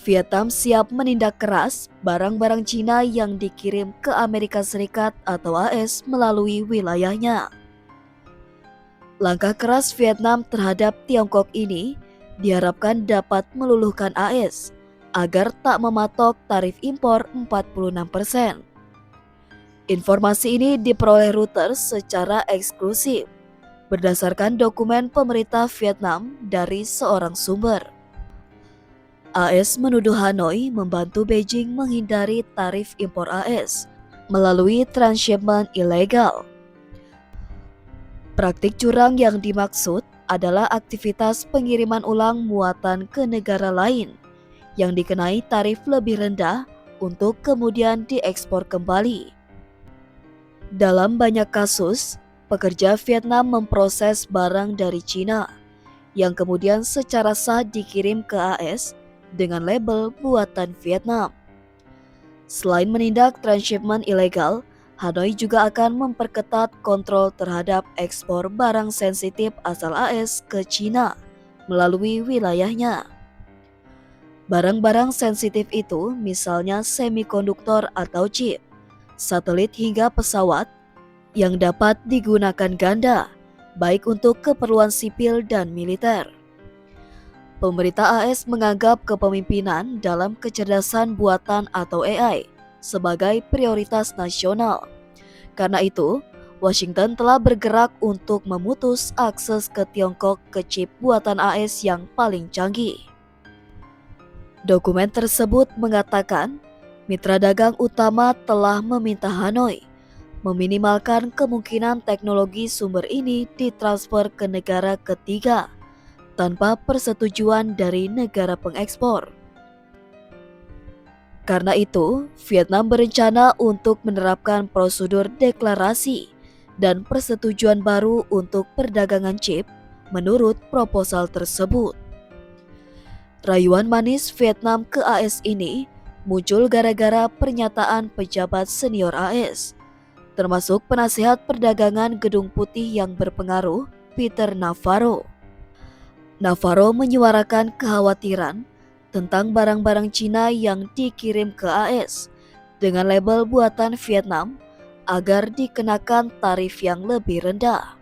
Vietnam siap menindak keras barang-barang Cina yang dikirim ke Amerika Serikat atau AS melalui wilayahnya. Langkah keras Vietnam terhadap Tiongkok ini diharapkan dapat meluluhkan AS agar tak mematok tarif impor 46%. Informasi ini diperoleh Reuters secara eksklusif berdasarkan dokumen pemerintah Vietnam dari seorang sumber. AS menuduh Hanoi membantu Beijing menghindari tarif impor AS melalui transshipment ilegal. Praktik curang yang dimaksud adalah aktivitas pengiriman ulang muatan ke negara lain yang dikenai tarif lebih rendah untuk kemudian diekspor kembali. Dalam banyak kasus, pekerja Vietnam memproses barang dari Cina yang kemudian secara sah dikirim ke AS dengan label buatan Vietnam. Selain menindak transshipment ilegal, Hanoi juga akan memperketat kontrol terhadap ekspor barang sensitif asal AS ke Cina melalui wilayahnya. Barang-barang sensitif itu misalnya semikonduktor atau chip, satelit hingga pesawat yang dapat digunakan ganda, baik untuk keperluan sipil dan militer. Pemerintah AS menganggap kepemimpinan dalam kecerdasan buatan atau AI sebagai prioritas nasional. Karena itu, Washington telah bergerak untuk memutus akses ke Tiongkok ke chip buatan AS yang paling canggih. Dokumen tersebut mengatakan, mitra dagang utama telah meminta Hanoi meminimalkan kemungkinan teknologi sumber ini ditransfer ke negara ketiga tanpa persetujuan dari negara pengekspor. Karena itu, Vietnam berencana untuk menerapkan prosedur deklarasi dan persetujuan baru untuk perdagangan chip menurut proposal tersebut. Rayuan manis Vietnam ke AS ini muncul gara-gara pernyataan pejabat senior AS, termasuk penasihat perdagangan Gedung Putih yang berpengaruh, Peter Navarro. Navarro menyuarakan kekhawatiran tentang barang-barang Cina yang dikirim ke AS dengan label buatan Vietnam agar dikenakan tarif yang lebih rendah.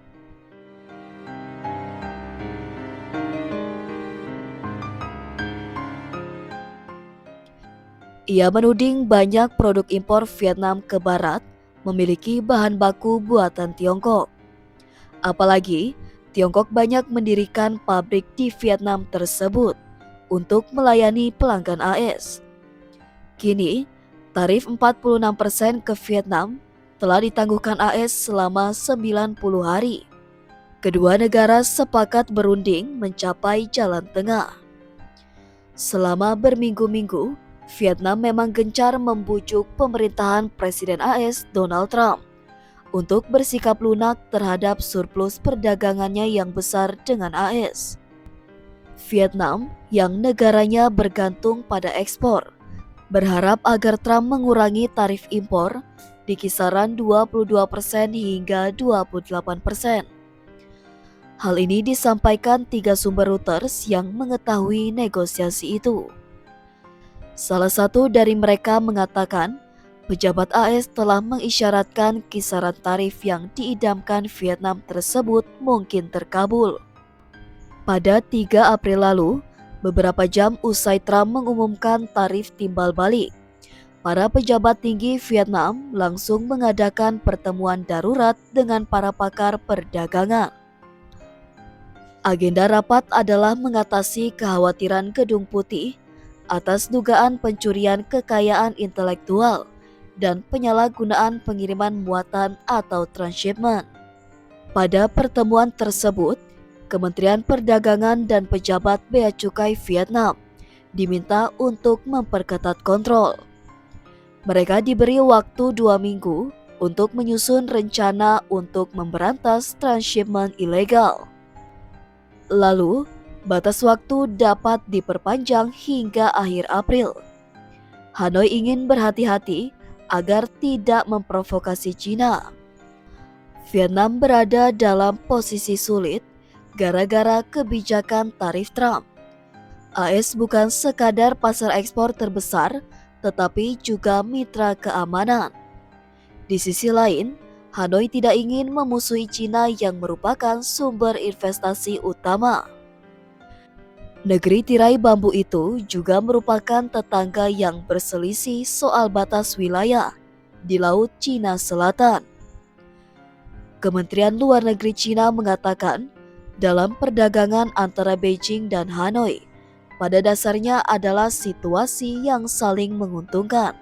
Ia menuding banyak produk impor Vietnam ke barat memiliki bahan baku buatan Tiongkok. Apalagi, Tiongkok banyak mendirikan pabrik di Vietnam tersebut untuk melayani pelanggan AS. Kini, tarif 46% ke Vietnam telah ditangguhkan AS selama 90 hari. Kedua negara sepakat berunding mencapai jalan tengah. Selama berminggu-minggu, Vietnam memang gencar membujuk pemerintahan Presiden AS Donald Trump untuk bersikap lunak terhadap surplus perdagangannya yang besar dengan AS. Vietnam, yang negaranya bergantung pada ekspor, berharap agar Trump mengurangi tarif impor di kisaran 22% hingga 28%. Hal ini disampaikan 3 sumber Reuters yang mengetahui negosiasi itu. Salah satu dari mereka mengatakan, pejabat AS telah mengisyaratkan kisaran tarif yang diidamkan Vietnam tersebut mungkin terkabul. Pada 3 April lalu, beberapa jam usai Trump mengumumkan tarif timbal balik, para pejabat tinggi Vietnam langsung mengadakan pertemuan darurat dengan para pakar perdagangan. Agenda rapat adalah mengatasi kekhawatiran Gedung Putih atas dugaan pencurian kekayaan intelektual dan penyalahgunaan pengiriman muatan atau transshipment. Pada pertemuan tersebut, Kementerian Perdagangan dan pejabat Bea Cukai Vietnam diminta untuk memperketat kontrol. Mereka diberi waktu 2 minggu untuk menyusun rencana untuk memberantas transshipment ilegal. Lalu, batas waktu dapat diperpanjang hingga akhir April. Hanoi ingin berhati-hati agar tidak memprovokasi Cina. Vietnam berada dalam posisi sulit gara-gara kebijakan tarif Trump. AS bukan sekadar pasar ekspor terbesar, tetapi juga mitra keamanan. Di sisi lain, Hanoi tidak ingin memusuhi Cina yang merupakan sumber investasi utama. Negeri tirai bambu itu juga merupakan tetangga yang berselisih soal batas wilayah di Laut Cina Selatan. Kementerian Luar Negeri Cina mengatakan, dalam perdagangan antara Beijing dan Hanoi, pada dasarnya adalah situasi yang saling menguntungkan.